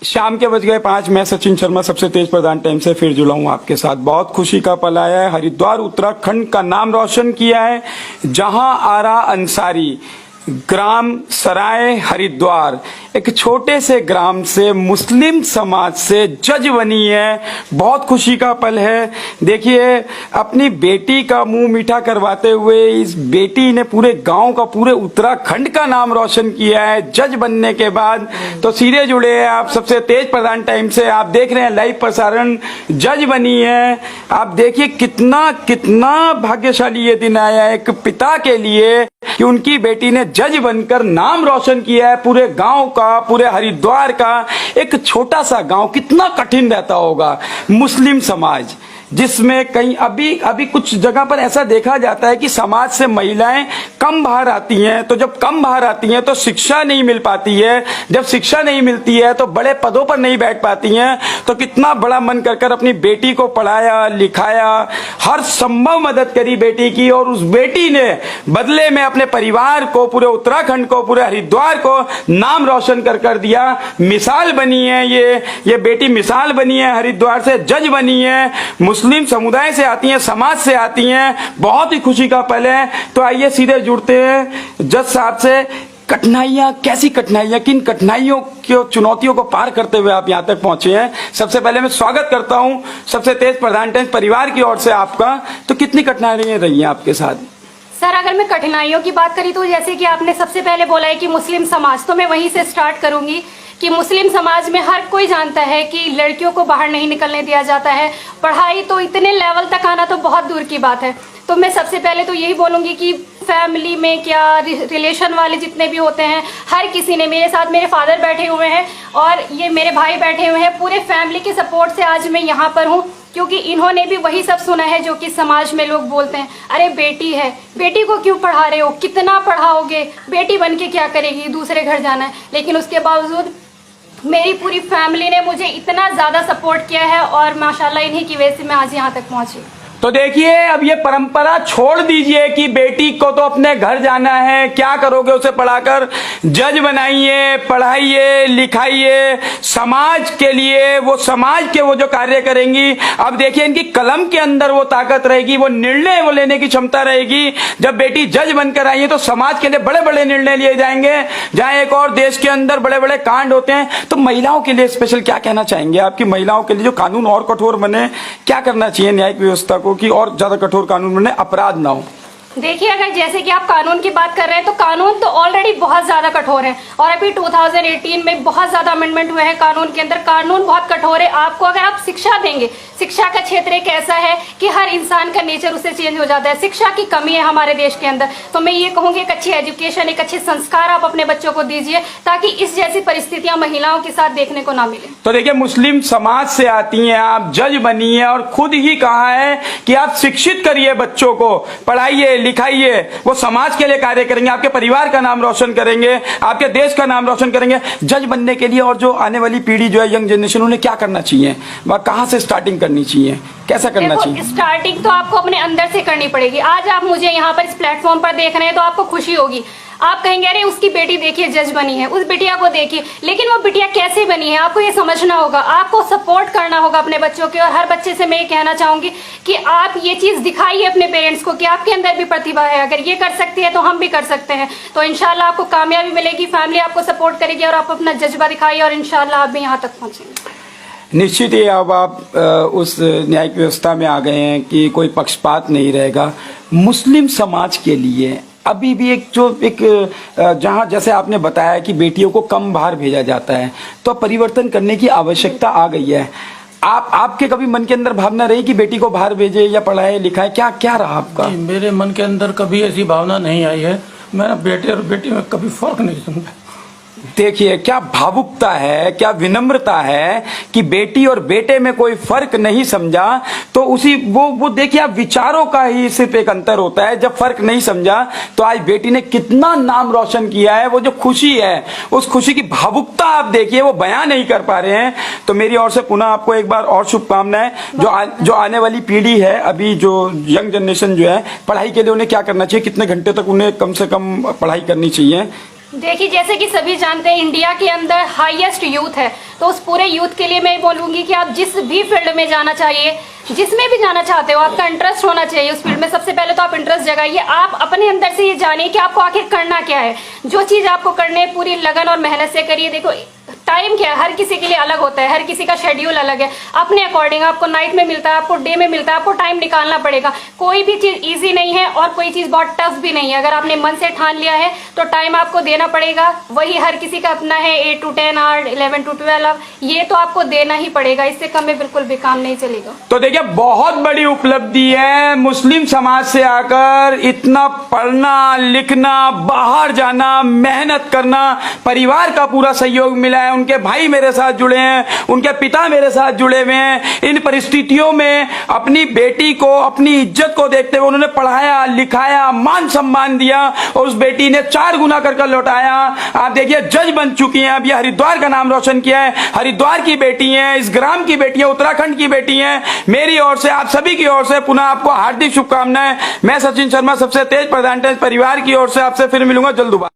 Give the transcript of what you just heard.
शाम के बज गए 5। मैं सचिन शर्मा सबसे तेज प्रधान टाइम से फिर जुड़ा हूं आपके साथ। बहुत खुशी का पल आया है। हरिद्वार उत्तराखंड का नाम रोशन किया है। जहां आरा अंसारी ग्राम सराय हरिद्वार एक छोटे से ग्राम से मुस्लिम समाज से जज बनी है। बहुत खुशी का पल है। देखिए, अपनी बेटी का मुंह मीठा करवाते हुए इस बेटी ने पूरे गांव का, पूरे उत्तराखंड का नाम रोशन किया है जज बनने के बाद। तो सीधे जुड़े हैं आप सबसे तेज प्रधान टाइम से। आप देख रहे हैं लाइव प्रसारण। जज बनी है। आप देखिए कितना कितना भाग्यशाली ये दिन आया है एक पिता के लिए कि उनकी बेटी ने जज बनकर नाम रोशन किया है पूरे गांव का, पूरे हरिद्वार का। एक छोटा सा गांव कितना कठिन रहता होगा। मुस्लिम समाज जिसमें कहीं अभी कुछ जगह पर ऐसा देखा जाता है कि समाज से महिलाएं कम बाहर आती हैं। तो जब कम बाहर आती हैं तो शिक्षा नहीं मिल पाती है। जब शिक्षा नहीं मिलती है तो बड़े पदों पर नहीं बैठ पाती हैं। तो कितना बड़ा मन कर अपनी बेटी को पढ़ाया लिखाया, हर संभव मदद करी बेटी की। और उस बेटी ने बदले में अपने परिवार को, पूरे उत्तराखंड को, पूरे हरिद्वार को नाम रोशन कर दिया। मिसाल बनी है ये बेटी मिसाल बनी है। हरिद्वार से जज बनी है। मुस्लिम समुदाय से आती हैं, समाज से आती हैं। बहुत ही खुशी का पल है। तो आइए सीधे जुड़ते हैं जज साहब से। कठिनाइयां, कैसी कठिनाइयां, किन कठिनाइयों की चुनौतियों को पार करते हुए आप यहां तक पहुंचे हैं? सबसे पहले मैं स्वागत करता हूं सबसे तेज प्रधान टाइम्स परिवार की ओर से आपका। तो कितनी कठिनाइयां रही हैं आपके साथ? सर, अगर मैं कठिनाइयों की बात करी तो जैसे कि आपने सबसे पहले बोला है कि मुस्लिम समाज, तो मैं वहीं से स्टार्ट करूंगी कि मुस्लिम समाज में हर कोई जानता है कि लड़कियों को बाहर नहीं निकलने दिया जाता है। पढ़ाई तो इतने लेवल तक आना तो बहुत दूर की बात है। तो मैं सबसे पहले तो यही बोलूंगी कि फैमिली में क्या रिलेशन वाले जितने भी होते हैं, हर किसी ने, मेरे साथ मेरे फादर बैठे हुए हैं और ये मेरे भाई बैठे हुए हैं, पूरे फैमिली के सपोर्ट से आज मैं यहाँ पर हूँ। क्योंकि इन्होंने भी वही सब सुना है जो कि समाज में लोग बोलते हैं, अरे बेटी है, बेटी को क्यों पढ़ा रहे हो, कितना पढ़ाओगे, बेटी बन के क्या करेगी, दूसरे घर जाना है। लेकिन उसके बावजूद मेरी पूरी फैमिली ने मुझे इतना ज़्यादा सपोर्ट किया है और माशाल्लाह इन्हीं की वजह से मैं आज यहाँ तक पहुँची। तो देखिए, अब ये परंपरा छोड़ दीजिए कि बेटी को तो अपने घर जाना है, क्या करोगे उसे पढ़ाकर। जज बनाइए, पढ़ाइए, लिखाइए, समाज के लिए, वो समाज के वो जो कार्य करेंगी। अब देखिए, इनकी कलम के अंदर वो ताकत रहेगी, वो निर्णय वो लेने की क्षमता रहेगी। जब बेटी जज बनकर आई है तो समाज के लिए बड़े बड़े निर्णय लिए जाएंगे। जहां एक और देश के अंदर बड़े बड़े कांड होते हैं, तो महिलाओं के लिए स्पेशल क्या कहना चाहेंगे आपकी? महिलाओं के लिए जो कानून और कठोर बने, क्या करना चाहिए न्यायिक व्यवस्था को कि और ज्यादा कठोर कानून बने, अपराध ना हो? देखिए, अगर जैसे कि आप कानून की बात कर रहे हैं तो कानून तो ऑलरेडी बहुत ज्यादा कठोर है और अभी 2018 में बहुत ज्यादा अमेंडमेंट हुए हैं कानून के अंदर। कानून बहुत कठोर है। आपको अगर आप शिक्षा देंगे, शिक्षा का क्षेत्र एक ऐसा है कि हर इंसान का नेचर उससे चेंज हो जाता है। शिक्षा की कमी है हमारे देश के अंदर। तो मैं ये कहूँगी एक अच्छी एजुकेशन, एक अच्छे संस्कार आप अपने बच्चों को दीजिए ताकि इस जैसी परिस्थितियां महिलाओं के साथ देखने को ना मिले। तो देखिए, मुस्लिम समाज से आती हैं, आप जज बनी है और खुद ही कहा है कि आप शिक्षित करिए, बच्चों को पढ़ाइए लिखाइए, वो समाज के लिए कार्य करेंगे, आपके परिवार का नाम रोशन करेंगे, आपके देश का नाम रोशन करेंगे। जज बनने के लिए और जो आने वाली पीढ़ी जो है, यंग जनरेशन, उन्हें क्या करना चाहिए? वह कहाँ से स्टार्टिंग करनी चाहिए, कैसा करना चाहिए? स्टार्टिंग तो आपको अपने अंदर से करनी पड़ेगी। आज आप मुझे यहाँ पर इस प्लेटफॉर्म पर देख रहे हैं तो आपको खुशी होगी। आप कहेंगे अरे उसकी बेटी देखिए जज बनी है, उस बिटिया को देखिए, लेकिन वो बिटिया कैसे बनी है आपको ये समझना होगा। आपको सपोर्ट करना होगा अपने बच्चों के। और हर बच्चे से मैं ये कहना चाहूंगी कि आप ये चीज दिखाइए अपने पेरेंट्स को कि आपके अंदर भी प्रतिभा है, अगर ये कर सकती है तो हम भी कर सकते हैं। तो इंशाल्लाह आपको कामयाबी मिलेगी, फैमिली आपको सपोर्ट करेगी और आप अपना जज्बा दिखाइए और इंशाल्लाह आप भी यहाँ तक पहुंचेंगे। निश्चित ही अब आप उस न्यायिक व्यवस्था में आ गए हैं कि कोई पक्षपात नहीं रहेगा। मुस्लिम समाज के लिए अभी भी जहां जैसे आपने बताया कि बेटियों को कम बाहर भेजा जाता है, तो परिवर्तन करने की आवश्यकता आ गई है। आपके कभी मन के अंदर भावना रही कि बेटी को बाहर भेजे या पढ़ाए लिखाए, क्या रहा आपका? मेरे मन के अंदर कभी ऐसी भावना नहीं आई है। मैंने बेटे और बेटी में कभी फर्क नहीं समझा। देखिए, क्या भावुकता है, क्या विनम्रता है कि बेटी और बेटे में कोई फर्क नहीं समझा। तो उसी वो देखिए, आप विचारों का ही सिर्फ एक अंतर होता है। जब फर्क नहीं समझा तो आज बेटी ने कितना नाम रोशन किया है। वो जो खुशी है, उस खुशी की भावुकता आप देखिए, वो बयां नहीं कर पा रहे हैं। तो मेरी ओर से पुनः आपको एक बार और शुभकामनाएं। जो आने वाली पीढ़ी है, अभी जो यंग जनरेशन जो है, पढ़ाई के लिए उन्हें क्या करना चाहिए? कितने घंटे तक उन्हें कम से कम पढ़ाई करनी चाहिए? देखिए, जैसे कि सभी जानते हैं इंडिया के अंदर हाईएस्ट यूथ है, तो उस पूरे यूथ के लिए मैं बोलूंगी कि आप जिस भी फील्ड में जाना चाहिए, जिसमें भी जाना चाहते हो, आपका इंटरेस्ट होना चाहिए उस फील्ड में। सबसे पहले तो आप इंटरेस्ट जगाइए, आप अपने अंदर से ये जानिए कि आपको आखिर करना क्या है। जो चीज आपको करनी है पूरी लगन और मेहनत से करिए। देखो, टाइम क्या है, हर किसी के लिए अलग होता है, हर किसी का शेड्यूल अलग है। अपने अकॉर्डिंग आपको नाइट में मिलता है, आपको डे में मिलता है, आपको टाइम निकालना पड़ेगा। कोई भी चीज इजी नहीं है और कोई चीज बहुत टफ भी नहीं है। अगर आपने मन से ठान लिया है तो टाइम आपको देना पड़ेगा। वही हर किसी का अपना है, 8 to 10 आवर, 11 to 12 ये तो आपको देना ही पड़ेगा। इससे कम में बिल्कुल भी काम नहीं चलेगा। तो देखिए, बहुत बड़ी उपलब्धि है मुस्लिम समाज से आकर इतना पढ़ना लिखना, बाहर जाना, मेहनत करना, परिवार का पूरा सहयोग मिला है। उनके भाई मेरे साथ जुड़े हैं, उनके पिता मेरे साथ जुड़े हुए हैं। इन परिस्थितियों में अपनी बेटी को, अपनी इज्जत को देखते हुए उन्होंने पढ़ाया लिखाया, मान सम्मान दिया और उस बेटी ने 4 गुना कर लौटाया। आप देखिए, जज बन चुकी हैं, अब ये हरिद्वार का नाम रोशन किया है। हरिद्वार की बेटी हैं, इस ग्राम की बेटी है, उत्तराखंड की बेटी हैं। मेरी ओर से, आप सभी की ओर से पुनः आपको हार्दिक शुभकामनाएं। मैं सचिन शर्मा, सबसे तेज प्रधान परिवार की ओर से आपसे फिर मिलूंगा जल्द दोबारा।